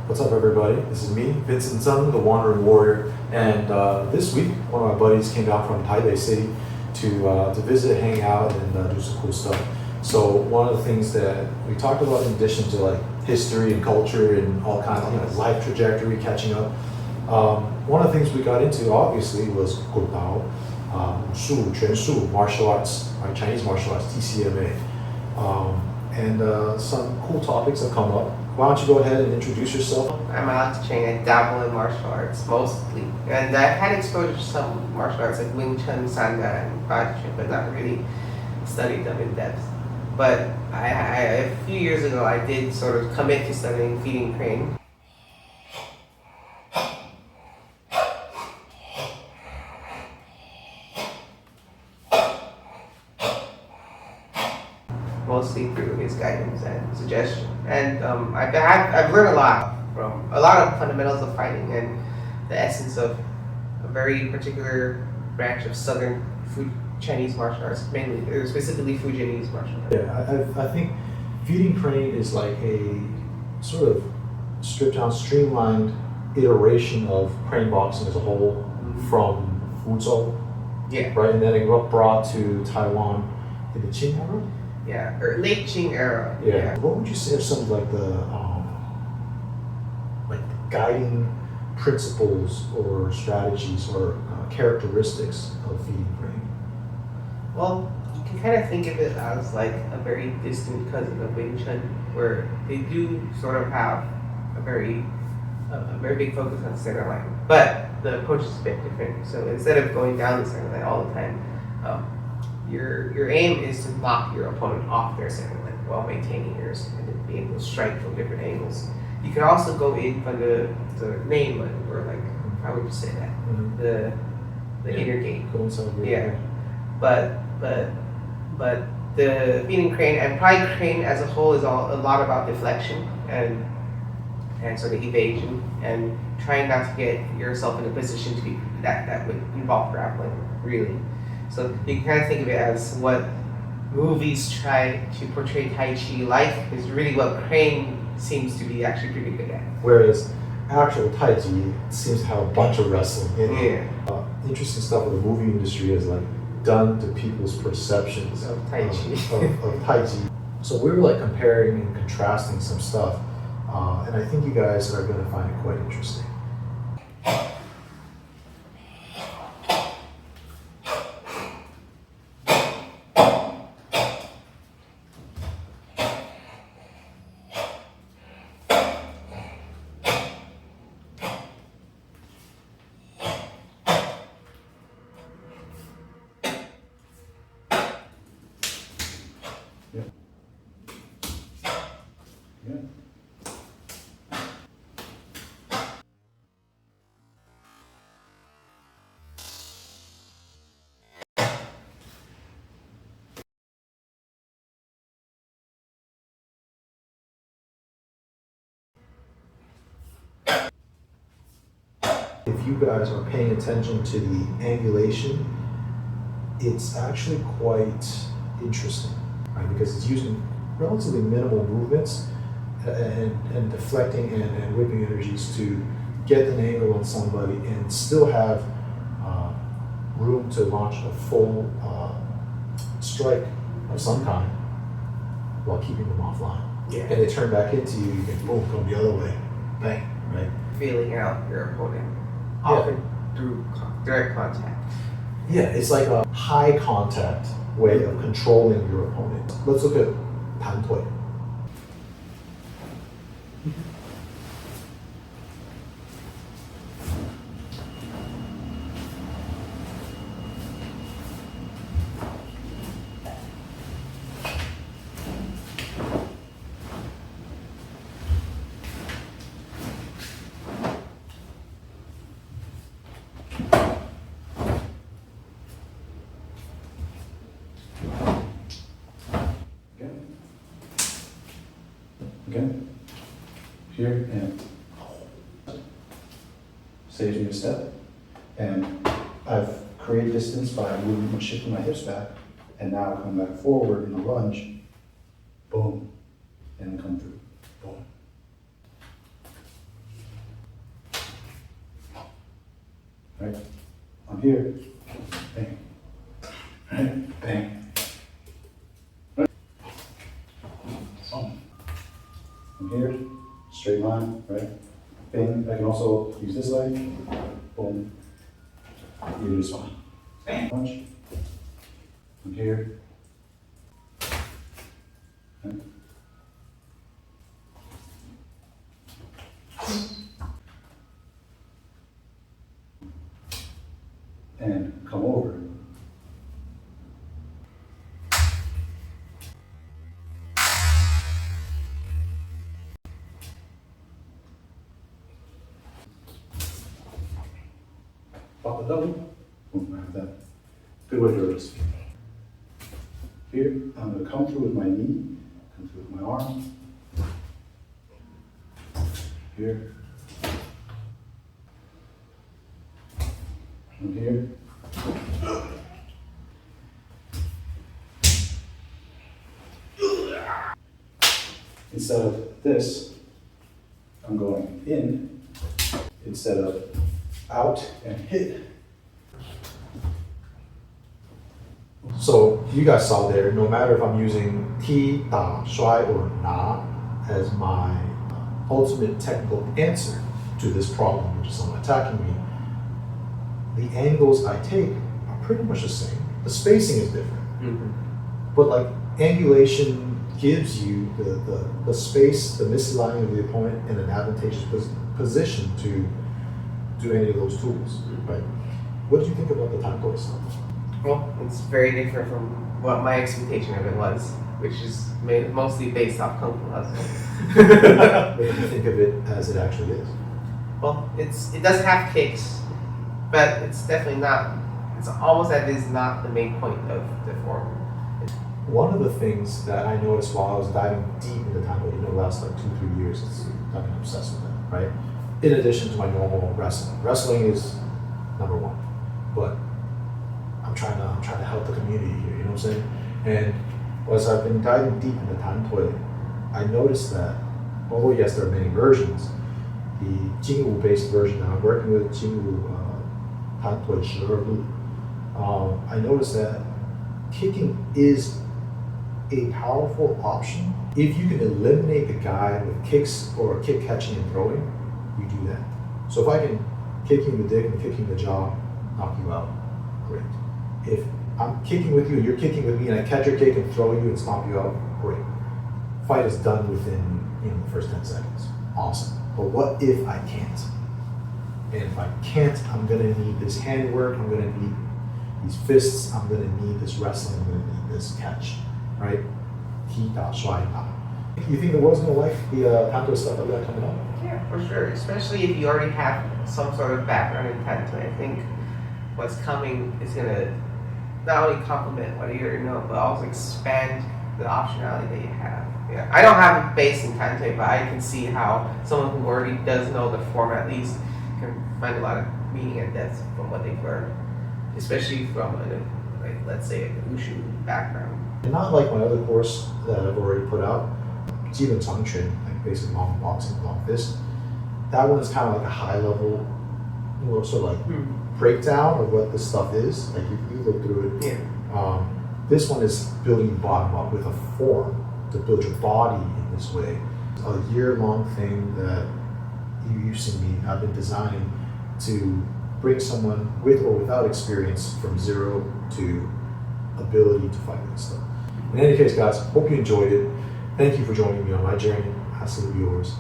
What's up, everybody? This is me, Vincent Zeng, the Wandering Warrior, and this week one of my buddies came down from Taipei City to visit, hang out, and do some cool stuff. So one of the things that we talked about, in addition to like history and culture and all kinds of life trajectory, catching up, one of the things we got into obviously was Gudao, Quan Shu, martial arts, right? Chinese martial arts, TCMA, and some cool topics have come up. Why don't you go ahead and introduce yourself? I'm Cheng. I dabble in martial arts mostly, and I've had exposure to some martial arts like Wing Chun, Sanda, and Bajie, but not really studied them in depth. But a few years ago, I did sort of commit to studying feeding crane. Mostly through his guidance and suggestion. And I've learned a lot from a lot of fundamentals of fighting and the essence of a very particular branch of southern Chinese martial arts, mainly, or specifically Fujianese martial arts. Yeah, I think feeding crane is like a sort of stripped down, streamlined iteration of crane boxing as a whole from Fuzhou. Yeah. Right, and then it got brought to Taiwan in the Qing era. Yeah, or late Qing era. Yeah. What would you say are some of like the guiding principles or strategies or characteristics of feeding crane? Well, you can kind of think of it as like a very distant cousin of Wing Chun, where they do sort of have a very big focus on center line, but the approach is a bit different. So instead of going down the center line all the time, your aim is to knock your opponent off their center line while maintaining yours and then be able to strike from different angles. You can also go in from the main line, or like, how would you say that? The inner gate. Yeah. But the feeding crane and pride crane as a whole is a lot about deflection and sort of evasion and trying not to get yourself in a position to be that would involve grappling, really. So you can kind of think of it as what movies try to portray Tai Chi like is really what crane seems to be actually pretty good at. Whereas actual Tai Chi seems to have a bunch of wrestling in it. Yeah. Interesting stuff with the movie industry is like done to people's perceptions of Tai Chi. of Tai Chi. So we were like comparing and contrasting some stuff, and I think you guys are going to find it quite interesting. If you guys are paying attention to the angulation, it's actually quite interesting, right? Because it's using relatively minimal movements and deflecting and whipping energies to get an angle on somebody and still have room to launch a full strike of some kind while keeping them offline. Yeah. And they turn back into you, you can boom, go the other way, bang, right? Feeling out your opponent, often through direct contact. Yeah, it's like a high contact way of controlling your opponent. Let's look at Tan Tui. Again, here and staging a step. And I've created distance by moving and shifting my hips back, and now come back forward in a lunge, boom, and come through, boom. right? I'm here, bang, right, bang. Right. Boom. I'm here, straight line, right? Bang. I can also use this leg, boom. You do this one, bang, punch. I'm here. Right. And come over. Pop a double, boom, like that. Good way to release. Here, I'm going to come through with my knee, come through with my arm. Here. From here. Instead of this, I'm going in instead of out and hit. So you guys saw there, no matter if I'm using 踢, 打, 摔, or 拿 as my ultimate technical answer to this problem, which is someone attacking me, the angles I take are pretty much the same. The spacing is different. Mm-hmm. But like angulation gives you the space, the misaligning of the opponent in an advantageous position to do any of those tools, right? What did you think about the tanto stuff? Well, it's very different from what my expectation of it was, which is mostly based off Kung Fu Hustle. What do you think of it as it actually is? Well, it does have kicks, but it's definitely not. It's almost that it is not the main point of the form. One of the things that I noticed while I was diving deep into tanto, the last like 2-3 years, I've been obsessed with it, right? In addition to my normal wrestling. Wrestling is number one, but I'm trying to help the community here, you know what I'm saying? And as I've been diving deep into tanto, I noticed that, although yes, there are many versions, the Jingwu based version that I'm working with, Jingwu tanto 12路, I noticed that kicking is a powerful option. If you can eliminate the guy with kicks or kick catching and throwing, you do that. So if I can kick you in the dick and kick you in the jaw, knock you out, great. If I'm kicking with you and you're kicking with me and I catch your kick and throw you and stomp you out, great. Fight is done within the first 10 seconds. Awesome. But what if I can't? And if I can't, I'm gonna need this handwork, I'm gonna need these fists, I'm gonna need this wrestling, I'm gonna need this catch, right? 踢打摔打. You think the world's gonna like the tanto stuff that we got coming up? Yeah, for sure. Especially if you already have some sort of background in tanto. I think what's coming is gonna not only complement what you already know, but also expand the optionality that you have. Yeah, I don't have a base in tanto, but I can see how someone who already does know the form at least can find a lot of meaning and depth from what they've learned, especially from like let's say a wushu background. And not like my other course that I've already put out, 基本长拳, like basic long boxing, long fist. That one is kind of like a high level, sort of like breakdown of what this stuff is. Like you look through it. Yeah. This one is building bottom up with a form to build your body in this way. A year-long thing that you've seen me, I've been designing to bring someone with or without experience from zero to ability to fight this stuff. In any case, guys, hope you enjoyed it. Thank you for joining me on my journey. I'll see yours.